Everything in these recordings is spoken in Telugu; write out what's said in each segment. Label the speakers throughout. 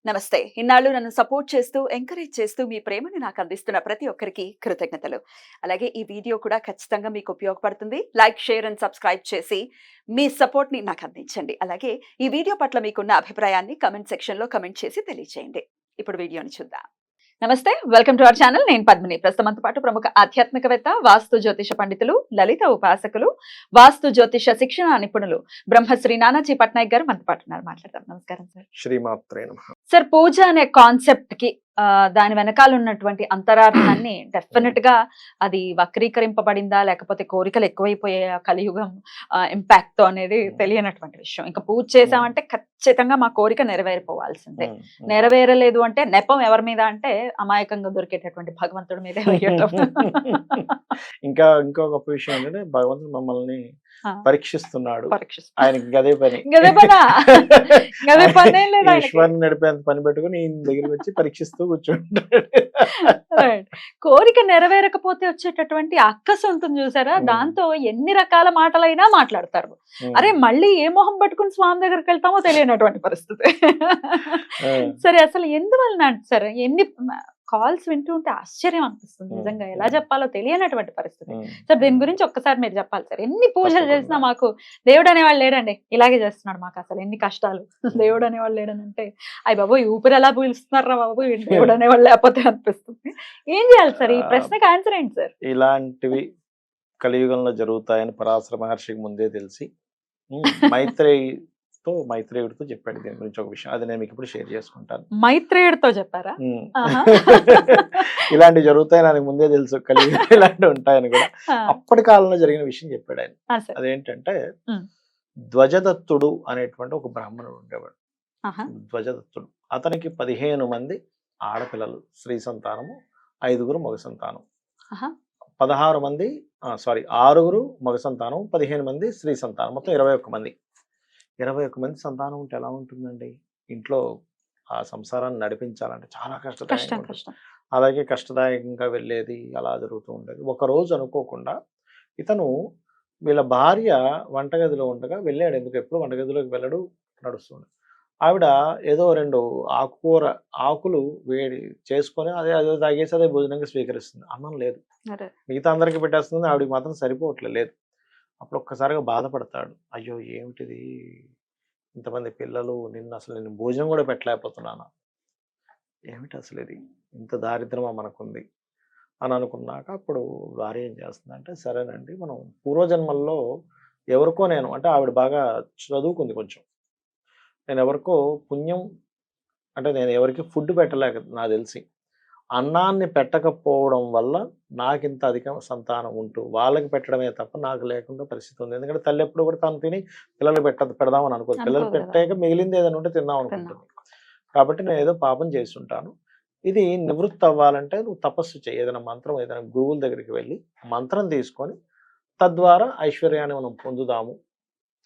Speaker 1: నమస్తే. ఇన్నాళ్ళు నన్ను సపోర్ట్ చేస్తూ, ఎంకరేజ్ చేస్తూ మీ ప్రేమని నాకు అందిస్తున్న ప్రతి ఒక్కరికి కృతజ్ఞతలు. అలాగే ఈ వీడియో కూడా ఖచ్చితంగా మీకు ఉపయోగపడుతుంది. లైక్, షేర్ అండ్ సబ్స్క్రైబ్ చేసి మీ సపోర్ట్‌ని నాకు అందించండి. అలాగే ఈ వీడియో పట్ల మీకున్న అభిప్రాయాన్ని కామెంట్ సెక్షన్‌లో కామెంట్ చేసి తెలియజేయండి. ఇప్పుడు వీడియోని చూద్దాం. నమస్తే. Welcome to our channel. నేను పద్మిని. ప్రస్తుతం మనతో పాటు ప్రముఖ ఆధ్యాత్మికవేత్త, వాస్తు జ్యోతిష పండితులు, లలిత ఉపాసకులు, వాస్తు జ్యోతిష శిక్షణ నిపుణులు బ్రహ్మశ్రీ నానాజీ పట్నాయక్ గారు మనతో పాటు ఉన్నారు. మాట్లాడదాం. నమస్కారం సార్.
Speaker 2: శ్రీమాత్రే నమః.
Speaker 1: సార్, పూజ అనే కాన్సెప్ట్ కి దాని వెనకాల ఉన్నటువంటి అంతరార్థాన్ని డెఫినెట్ గా అది వక్రీకరింపబడిందా, లేకపోతే కోరికలు ఎక్కువైపోయే కలియుగం ఇంపాక్ట్ తో అనేది తెలియనటువంటి విషయం. ఇంకా పూజ చేసామంటే ఖచ్చితంగా మా కోరిక నెరవేరిపోవాల్సిందే. నెరవేరలేదు అంటే నెపం ఎవరి మీద అంటే అమాయకంగా దొరికేటటువంటి భగవంతుడి మీదే వేయటం.
Speaker 2: ఇంకా గొప్ప విషయం ఏంటంటే భగవంతుడు మమ్మల్ని పరీక్షిస్తున్నాడు. ఆయనకి గదే పని. ఈశ్వరుని నడిపేంత పని పెట్టుకుని ఈయన దగ్గరికి వచ్చి పరీక్షిస్తూ కూర్చుంటాడు.
Speaker 1: కోరిక నెరవేరకపోతే వచ్చేటటువంటి అక్కసు ఉంటుంది చూసారా, దాంతో ఎన్ని రకాల మాటలైనా మాట్లాడతారు. అరే మళ్ళీ ఏ మొహం పట్టుకుని స్వామి దగ్గరికి వెళ్తామో తెలియనటువంటి పరిస్థితి. సరే, అసలు ఎందువలన సరే ఎన్ని కాల్స్ వింటూ ఉంటే ఆశ్చర్యం అనిపిస్తుంది. నిజంగా ఎలా చెప్పాలో తెలియనటువంటి పరిస్థితి. సార్, దీని గురించి ఒక్కసారి మీరు చెప్పాలి సార్. ఎన్ని పూజలు చేసినా మాకు దేవుడు అనేవాళ్ళు లేడండి, ఇలాగే చేస్తున్నాడు మాకు అసలు ఎన్ని కష్టాలు. దేవుడు అనేవాళ్ళు లేడని అంటే అయ్యి బాబు ఊపిరి ఎలా పీలుస్తున్నారా బాబు, దేవుడు అనేవాళ్ళు లేకపోతే అనిపిస్తుంది. ఏం చేయాలి సార్? ఈ ప్రశ్నకి ఆన్సర్ ఏంటి సార్?
Speaker 2: ఇలాంటివి కలియుగంలో జరుగుతాయని పరాశర మహర్షికి ముందే తెలిసి మైత్రేయుడితో చెప్పాడు దీని గురించి ఒక విషయం. అది నేను మీకు ఇప్పుడు షేర్ చేసుకుంటాను.
Speaker 1: మైత్రేయుడితో చెప్పారా?
Speaker 2: ఇలాంటివి జరుగుతాయని నాకు ముందే తెలుసు, కలియుగం ఇలాంటివి ఉంటాయని కూడా. అప్పటి కాలంలో జరిగిన విషయం చెప్పాడు ఆయన. అదేంటంటే, ధ్వజదత్తుడు అనేటువంటి ఒక బ్రాహ్మణుడు ఉండేవాడు. ధ్వజదత్తుడు. అతనికి 15 మంది ఆడపిల్లలు, స్త్రీ సంతానము, 5 మగ సంతానం. 6 మగ సంతానం, 15 మంది స్త్రీ సంతానం, మొత్తం 21 మంది. 21 మంది సంతానం ఉంటే ఎలా ఉంటుందండి? ఇంట్లో ఆ సంసారాన్ని నడిపించాలంటే చాలా కష్టం. అలాగే కష్టదాయకంగా వెళ్ళేది, అలా జరుగుతూ ఉండేది. ఒకరోజు అనుకోకుండా ఇతను వీళ్ళ భార్య వంటగదిలో ఉండగా వెళ్ళాడు. ఎందుకు ఎప్పుడు వంటగదిలోకి వెళ్ళడు, నడుస్తుంది. ఆవిడ ఏదో 2 ఆకులు వేడి చేసుకొని అదే తాగేసి అదే భోజనంగా స్వీకరిస్తుంది. అన్నం లేదు, మిగతా అందరికి పెట్టేస్తుంది, ఆవిడకి మాత్రం సరిపోవట్లేదు. అప్పుడు ఒక్కసారిగా బాధపడతాడు. అయ్యో ఏమిటిది, ఇంతమంది పిల్లలు, నేను భోజనం కూడా పెట్టలేకపోతున్నాను, ఏమిటి అసలు ఇది, ఇంత దారిద్రమా మనకుంది అని అనుకున్నాక అప్పుడు భార్య ఏం చేస్తుందంటే, సరేనండి మనం పూర్వజన్మల్లో ఎవరికో అంటే ఆవిడ బాగా చదువుకుంది కొంచెం, నేను ఎవరికో పుణ్యం అంటే నేను ఎవరికి ఫుడ్ పెట్టలేక, నాకు తెలిసి అన్నాన్ని పెట్టకపోవడం వల్ల నాకింత అధిక సంతానం ఉంటూ వాళ్ళకి పెట్టడమే తప్ప నాకు లేకుండా పరిస్థితి ఉంది. ఎందుకంటే తల్లి ఎప్పుడు కూడా తను తిని పిల్లలు పెడదామని అనుకోదు. పిల్లలు పెట్టాక మిగిలింది ఏదైనా ఉంటే తిందాం అనుకుంటుంది. కాబట్టి నేను ఏదో పాపం చేస్తుంటాను, ఇది నివృత్తి అవ్వాలంటే నువ్వు తపస్సు చేయి, ఏదైనా మంత్రం, ఏదైనా గురువుల దగ్గరికి వెళ్ళి మంత్రం తీసుకొని తద్వారా ఐశ్వర్యాన్ని మనం పొందుదాము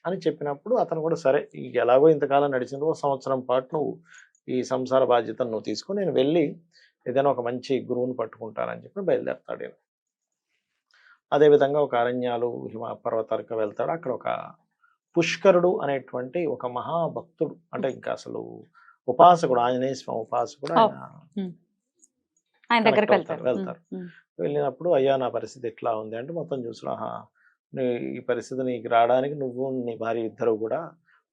Speaker 2: అని చెప్పినప్పుడు అతను కూడా సరే, ఎలాగో ఇంతకాలం నడిచిన 1 సంవత్సరం పాటు నువ్వు ఈ సంసార బాధ్యతను నువ్వు తీసుకొని నేను వెళ్ళి ఏదైనా ఒక మంచి గురువుని పట్టుకుంటానని చెప్పి బయలుదేరతాడు. అదేవిధంగా ఒక అరణ్యాలు, పర్వతాలకు వెళ్తాడు. అక్కడ ఒక పుష్కరుడు అనేటువంటి ఒక మహాభక్తుడు, అంటే ఇంకా అసలు ఉపాసకుడు, ఆంజనేయ స్వామి ఉపాసకుడు,
Speaker 1: ఆయన దగ్గరికి
Speaker 2: వెళ్తారు. వెళ్ళినప్పుడు అయ్యా నా పరిస్థితి ఎట్లా ఉంది అంటే మొత్తం చూసిన, ఈ పరిస్థితి నీకు రావడానికి నువ్వు నీ భార్య ఇద్దరు కూడా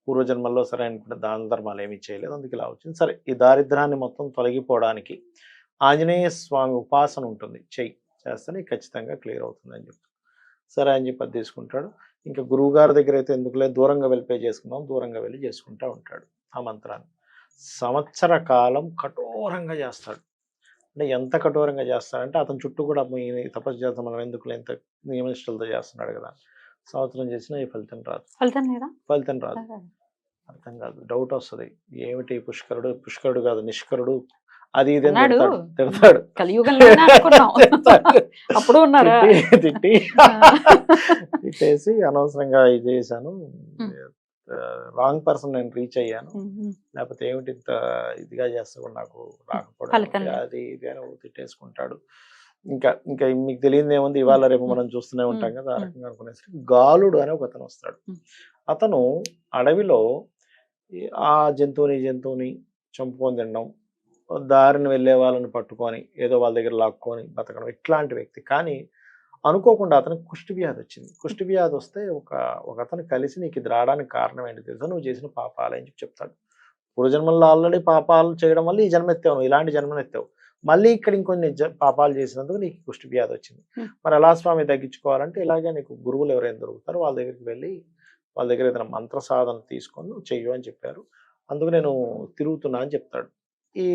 Speaker 2: పూర్వజన్మల్లో సరే అనుకుంటే దాన ధర్మాలు ఏమీ చేయలేదు, అందుకు ఇలా వచ్చింది. సరే, ఈ దారిద్రాన్ని మొత్తం తొలగిపోవడానికి ఆంజనేయ స్వామి ఉపాసన ఉంటుంది, చేస్తే ఖచ్చితంగా క్లియర్ అవుతుంది అని చెప్తాడు. సరే అని చెప్పి అది తీసుకుంటాడు. ఇంకా గురువు గారి దగ్గర అయితే ఎందుకులే, దూరంగా వెళ్ళి పే చేసుకుందాం, దూరంగా వెళ్ళి చేసుకుంటూ ఉంటాడు ఆ మంత్రాన్ని. సంవత్సర కాలం కఠోరంగా చేస్తాడు. అంటే ఎంత కఠోరంగా చేస్తాడంటే అతని చుట్టూ కూడా తపస్సు చేస్తాం మనం ఎందుకులే, ఎంత నియమనిష్టలతో చేస్తున్నాడు కదా, సంవత్సరం చేసినా ఈ ఫలితం రాదు. అర్థం కాదు, డౌట్ వస్తుంది, ఏమిటి పుష్కరుడు కాదు నిష్కరుడు, అది ఇది తిడతాడు. తిట్టేసి అనవసరంగా ఇది చేశాను, రాంగ్ పర్సన్ నేను రీచ్ అయ్యాను, లేకపోతే ఏమిటి ఇంత ఇదిగా చేస్తా నాకు రాకపోవడం, అది ఇది అని తిట్టేసుకుంటాడు. ఇంకా మీకు తెలియదు ఏముంది, ఇవాళ రేపు మనం చూస్తూనే ఉంటాం కదా, ఆ రకంగా అనుకునేసరికి గాలుడు అని ఒక అతను వస్తాడు. అతను అడవిలో ఆ జంతువుని చంపుకొని తినడం, దారిని వెళ్ళే వాళ్ళని పట్టుకొని ఏదో వాళ్ళ దగ్గర లాక్కొని బతకడం, ఇట్లాంటి వ్యక్తి. కానీ అనుకోకుండా అతనికి కుష్టి వ్యాధి వచ్చింది. కుష్టి వ్యాధి వస్తే ఒక అతను కలిసి నీకు ఇది రావడానికి కారణం ఏంటి తెలుసా, నువ్వు చేసిన పాపాలు అని చెప్పి చెప్తాడు. పూర్వజన్మల్లో ఆల్రెడీ పాపాలు చేయడం వల్ల ఈ జన్మ ఎత్తావు, నువ్వు ఇలాంటి జన్మను ఎత్తావు, మళ్ళీ ఇక్కడ ఇంకొన్ని పాపాలు చేసినందుకు నీకు కుష్టి వ్యాధి వచ్చింది. మరి ఎలా స్వామి తగ్గించుకోవాలంటే, ఇలాగే నీకు గురువులు ఎవరైనా దొరుకుతారో వాళ్ళ దగ్గరికి వెళ్ళి వాళ్ళ దగ్గర ఏదైనా మంత్ర సాధన తీసుకొని నువ్వు చెయ్యు అని చెప్పారు. అందుకు నేను తిరుగుతున్నా అని చెప్తాడు. ఈ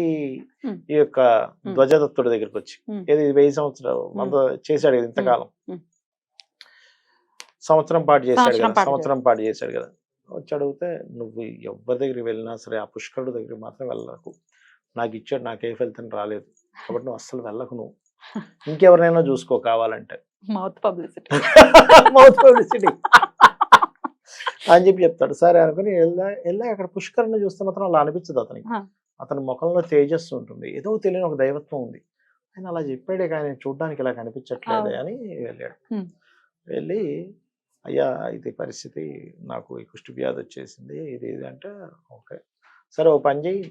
Speaker 2: యొక్క ధ్వజదత్తుడి దగ్గరికి వచ్చి, ఏది 1000 సంవత్సరాలు అంత చేశాడు కదా, ఇంతకాలం సంవత్సరం పాటు చేశాడు కదా, వచ్చి అడిగితే, నువ్వు ఎవరి దగ్గరికి వెళ్ళినా సరే ఆ పుష్కరుడు దగ్గరికి మాత్రం వెళ్ళకు, నాకు ఇచ్చాడు, నాకు ఏ ఫలితం రాలేదు కాబట్టి నువ్వు అస్సలు వెళ్ళకు, నువ్వు ఇంకెవరినైనా చూసుకో కావాలంటే.
Speaker 1: మౌత్ పబ్లిసిటీ
Speaker 2: అని చెప్పి చెప్తాడు. సరే అనుకుని వెళ్ళా అక్కడ పుష్కరుని చూస్తే మాత్రం అలా అనిపించదు అతనికి. అతని ముఖంలో తేజస్సు ఉంటుంది, ఏదో తెలియని ఒక దైవత్వం ఉంది. ఆయన అలా చెప్పాడే కానీ చూడడానికి ఇలా కనిపించట్లేదే అని వెళ్ళాడు. వెళ్ళి, అయ్యా ఇది పరిస్థితి, నాకు ఈ కుష్టి వ్యాధి వచ్చేసింది, ఇది అంటే, ఓకే సరే ఓ పని చెయ్యి,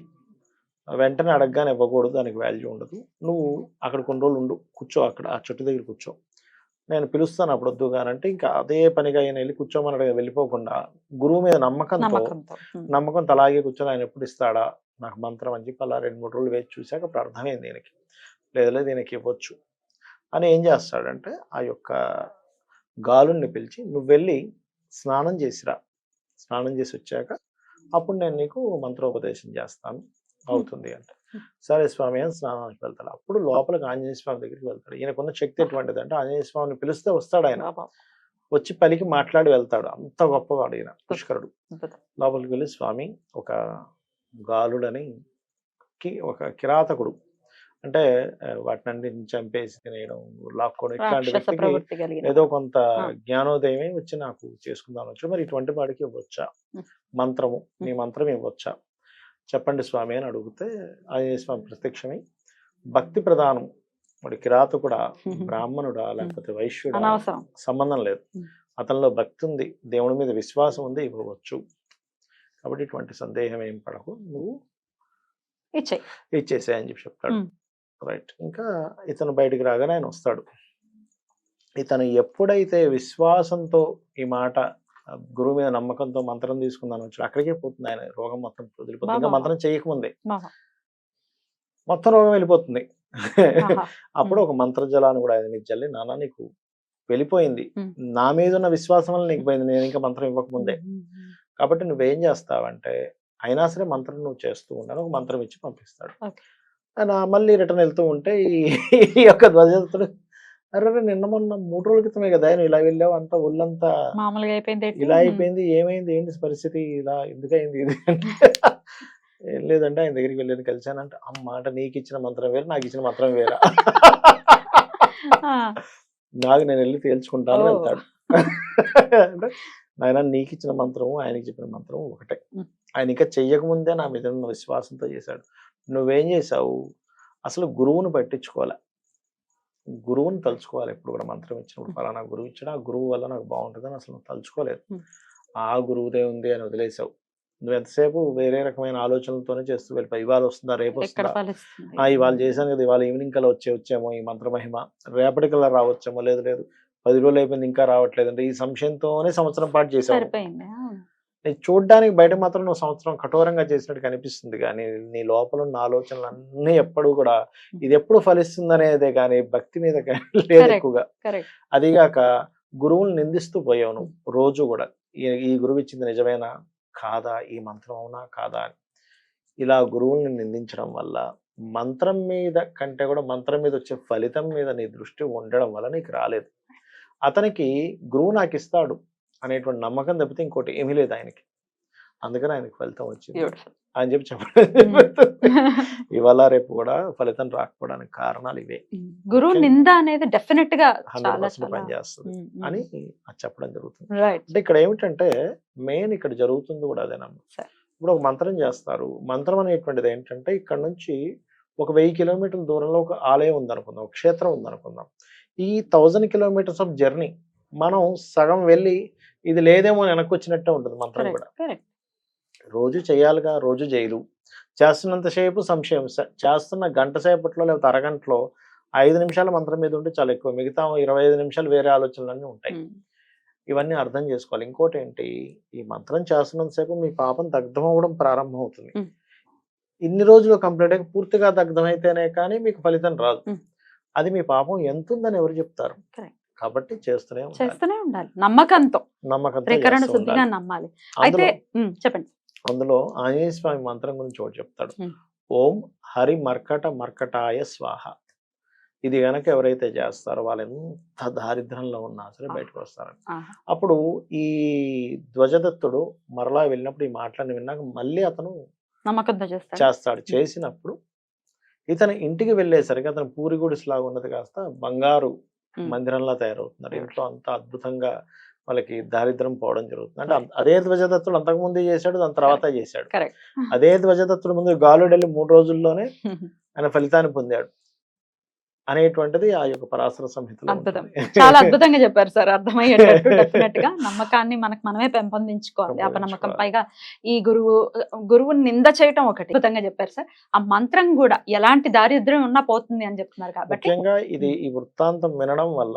Speaker 2: వెంటనే అడగగానే ఇవ్వకూడదు, దానికి వాల్యూ ఉండదు, నువ్వు అక్కడ కొన్ని రోజులు ఉండు, కూర్చో అక్కడ ఆ చెట్టు దగ్గర కూర్చో, నేను పిలుస్తాను అప్పుడు వద్దు కానంటే, ఇంకా అదే పనిగా ఆయన వెళ్ళి కూర్చోమని వెళ్ళిపోకుండా గురువు మీద నమ్మకంతో అలాగే కూర్చొని ఆయన ఎప్పుడు ఇస్తాడా నాకు మంత్రం అని చెప్పి అలా 2-3 రోజులు వేచి చూశాక అప్పుడు అర్థమైంది దీనికి, లేదు దీనికి ఇవ్వచ్చు అని. ఏం చేస్తాడంటే, ఆ యొక్క గాలుని పిలిచి, నువ్వు వెళ్ళి స్నానం చేసిరా, స్నానం చేసి వచ్చాక అప్పుడు నేను నీకు మంత్రోపదేశం చేస్తాను అవుతుంది అంటే, సరే స్వామి అని స్నానానికి వెళ్తాడు. అప్పుడు లోపలికి ఆంజనేయ స్వామి దగ్గరికి వెళ్తాడు. ఈయనకున్న శక్తి ఎటువంటిది అంటే, ఆంజనేయ స్వామిని పిలిస్తే వస్తాడు ఆయన, వచ్చి పలికి మాట్లాడి వెళ్తాడు. అంత గొప్పవాడు ఈయన పుష్కరుడు. లోపలికి వెళ్ళి, స్వామి ఒక గాలుడని ఒక కిరాతకుడు, అంటే వాటిని చంపేసి తినేయడం, లాక్కోవడం, ఇట్లాంటి వ్యక్తికి ఏదో కొంత జ్ఞానోదయమే వచ్చి నాకు చేసుకుందాం వచ్చు, మరి ఇటువంటి వాడికి ఇవ్వచ్చా మంత్రము, నీ మంత్రం ఇవ్వచ్చా చెప్పండి స్వామి అని అడిగితే, ఆంజనేయ స్వామి ప్రత్యక్షమై, భక్తి ప్రధానం, వాడు కిరాతకుడా బ్రాహ్మణుడా లేకపోతే వైశ్యుడా సంబంధం లేదు, అతనిలో భక్తి ఉంది, దేవుడి మీద విశ్వాసం ఉంది, ఇవ్వవచ్చు, కాబట్టి ఇటువంటి సందేహం ఏం పడకు, నువ్వు ఇచ్చేసాయి అని చెప్పి చెప్తాడు. రైట్. ఇంకా ఇతను బయటికి రాగానే ఆయన వస్తాడు. ఇతను ఎప్పుడైతే విశ్వాసంతో ఈ మాట గురువు మీద నమ్మకంతో మంత్రం తీసుకుందాను వచ్చాడు, అక్కడికే పోతుంది ఆయన రోగం మొత్తం వదిలిపోతుంది. ఇంకా మంత్రం చేయకముందే మొత్తం రోగం వెళ్ళిపోతుంది. అప్పుడు ఒక మంత్రజలాన్ని కూడా ఆయన మీద చల్లి, నాన్న నీకు వెళ్ళిపోయింది, నా మీద ఉన్న విశ్వాసం వల్ల నీకు పోయింది, నేను ఇంకా మంత్రం ఇవ్వకముందే, కాబట్టి నువ్వేం చేస్తావంటే, అయినా సరే మంత్రం నువ్వు చేస్తూ ఉన్నాను, ఒక మంత్రం ఇచ్చి పంపిస్తాడు. ఆయన మళ్ళీ రిటర్న్ వెళ్తూ ఉంటే ఈ యొక్క ధ్వజదత్తుడు, అరే నిన్న మొన్న 3 రోజుల క్రితమే కదా నువ్వు ఇలా వెళ్ళావు, అంతా ఒళ్ళంతా
Speaker 1: మామూలుగా అయిపోయింది,
Speaker 2: ఇలా అయిపోయింది, ఏమైంది, ఏంటి పరిస్థితి, ఇలా ఎందుకైంది ఇది అంటే, ఏం లేదంటే ఆయన దగ్గరికి వెళ్ళేది కలిసానంటే, అమ్మ అంటే నీకు ఇచ్చిన మంత్రం వేరు, నాకు ఇచ్చిన మంత్రం వేరా, నాకు నేను వెళ్ళి తేల్చుకుంటాను వెళ్తాడు. అంటే ఆయన నీకు ఇచ్చిన మంత్రము ఆయనకి చెప్పిన మంత్రము ఒకటే, ఆయన ఇంకా చెయ్యకముందే నా మీద ఉన్న విశ్వాసంతో చేశాడు. నువ్వేం చేసావు, అసలు గురువును పట్టించుకోవాలి, గురువుని తలుచుకోవాలి. ఎప్పుడు కూడా మంత్రం ఇచ్చినప్పుడు ఫలానా గురువు ఇచ్చాడు, ఆ గురువు వల్ల నాకు బాగుంటుందని అసలు నువ్వు తలుచుకోలేదు, ఆ గురువుదే ఉంది అని వదిలేసావు. నువ్వు ఎంతసేపు వేరే రకమైన ఆలోచనలతోనే చేస్తూ వెళ్ళిపోయి, ఇవాళ వస్తుందా రేపు వస్తుందా, ఇవాళ చేశాను కదా, ఇవాళ ఈవినింగ్ కల్లా వచ్చేమో ఈ మంత్రమహిమ, రేపటికల్లా రావచ్చేమో, లేదు 10 రోజులు అయిపోయింది ఇంకా రావట్లేదు అంటే, ఈ సంశయంతోనే సంవత్సరం పాటు చేసావు. నేను చూడ్డానికి బయట మాత్రం నువ్వు సంవత్సరం కఠోరంగా చేసినట్టు కనిపిస్తుంది, కానీ నీ లోపల ఉన్న ఆలోచనలు అన్నీ ఎప్పుడు కూడా ఇది ఎప్పుడు ఫలిస్తుంది అనేదే కానీ భక్తి మీద లేదు ఎక్కువగా. అదిగాక గురువుని నిందిస్తూ పోయావు నువ్వు రోజు కూడా, ఈ గురువు ఇచ్చింది నిజమేనా కాదా, ఈ మంత్రం అవునా కాదా అని. ఇలా గురువుని నిందించడం వల్ల మంత్రం మీద కంటే కూడా మంత్రం మీద వచ్చే ఫలితం మీద నీ దృష్టి ఉండడం వల్ల నీకు రాలేదు. అతనికి గురువు నాకు ఇస్తాడు అనేటువంటి నమ్మకం తప్పితే ఇంకోటి ఏమీ లేదు ఆయనకి, అందుకని ఆయనకి ఫలితం వచ్చింది అని చెప్పి చెప్పడం. ఇవాళ రేపు కూడా ఫలితం రాకపోవడానికి కారణాలు ఇవే,
Speaker 1: గురువు నింద అనేది డెఫినెట్ గా
Speaker 2: 100% పనిచేస్తుంది అని చెప్పడం జరుగుతుంది. అంటే ఇక్కడ ఏమిటంటే మెయిన్ ఇక్కడ జరుగుతుంది కూడా అదేనమ్మా. ఇప్పుడు ఒక మంత్రం చేస్తారు, మంత్రం అనేటువంటిది ఏంటంటే, ఇక్కడ నుంచి ఒక 1000 కిలోమీటర్ల దూరంలో ఒక ఆలయం ఉందనుకుందాం, ఒక క్షేత్రం ఉందనుకుందాం. ఈ 1000 కిలోమీటర్స్ ఆఫ్ జర్నీ మనం సగం వెళ్ళి ఇది లేదేమో వెనక్కి వచ్చినట్టే ఉంటుంది మంత్రం కూడా. రోజు చేయాలిగా, రోజు చేయరు. చేస్తున్నంతసేపు సంశయం. చేస్తున్న గంట సేపట్లో లేకపోతే అరగంటలో 5 నిమిషాల మంత్రం మీద ఉంటే చాలా ఎక్కువ. మిగతా 25 నిమిషాలు వేరే ఆలోచనలన్నీ ఉంటాయి. ఇవన్నీ అర్థం చేసుకోవాలి. ఇంకోటేంటి, ఈ మంత్రం చేస్తున్నంతసేపు మీ పాపం దగ్ధం అవ్వడం ప్రారంభం అవుతుంది. ఇన్ని రోజులు కంప్లీట్ అయ్యి పూర్తిగా దగ్ధమైతేనే కానీ మీకు ఫలితం రాదు. అది మీ పాపం ఎంత ఉందని ఎవరు చెప్తారు? కాబట్టి చేస్తూనే
Speaker 1: ఉండాలి నమ్మకంతో
Speaker 2: నమ్మకంతో
Speaker 1: శుద్ధిగా నమ్మాలి. అయితే చెప్పండి.
Speaker 2: అందులో ఆంజనేయ స్వామి మంత్రం గురించి ఒకటి చెప్తాడు. ఓం హరి మర్కట మర్కటాయ స్వాహ. ఇది గనక ఎవరైతే చేస్తారో వాళ్ళు ఎంత దారిద్ర్యంలో ఉన్నా సరే బయటకు వస్తారని. అప్పుడు ఈ ధ్వజదత్తుడు మరలా వెళ్ళినప్పుడు ఈ మాటలను విన్నాక మళ్ళీ అతను
Speaker 1: నమ్మకంతో
Speaker 2: చేస్తాడు. చేసినప్పుడు ఇతను ఇంటికి వెళ్ళేసరికి అతను పూరి గుడిసెలాగా ఉన్నది కాస్త బంగారు మందిరంలా తయారవుతున్నారు. ఇంట్లో అంతా అద్భుతంగా వాళ్ళకి దారిద్ర్యం పోవడం జరుగుతుంది. అంటే అదే ధ్వజదత్తుడు అంతకుముందు చేశాడు, దాని తర్వాత చేశాడు. అదే ధ్వజదత్తుడు ముందు గాలుడు వెళ్ళి 3 రోజుల్లోనే ఆయన ఫలితాన్ని పొందాడు అనేటువంటిది ఆ యొక్క పరాశర సంహితలో.
Speaker 1: అద్భుతం, చాలా అద్భుతంగా చెప్పారు సార్. అర్థమయ్యేటట్టు డెఫినెట్ గా నమ్మకాన్ని మనమే పెంపొందించుకోవాలి. అపనమ్మకం, పైగా ఈ గురువుని నింద చేయటం ఒకటి. అద్భుతంగా చెప్పారు సార్. ఆ మంత్రం కూడా ఎలాంటి దారిద్ర్యం ఉన్నా పోతుంది అని చెప్తున్నారు కాబట్టి
Speaker 2: ముఖ్యంగా ఇది ఈ వృత్తాంతం వినడం వల్ల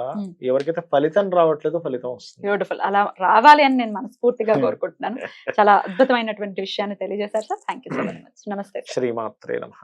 Speaker 2: ఎవరికైతే ఫలితం రావట్లేదో ఫలితం వస్తుంది.
Speaker 1: బ్యూటిఫుల్. అలా రావాలి అని నేను మనస్ఫూర్తిగా కోరుకుంటున్నాను. చాలా అద్భుతమైనటువంటి విషయాన్ని తెలియజేశారు sir. Thank you so much. నమస్తే.
Speaker 2: శ్రీమాత్రే నమః.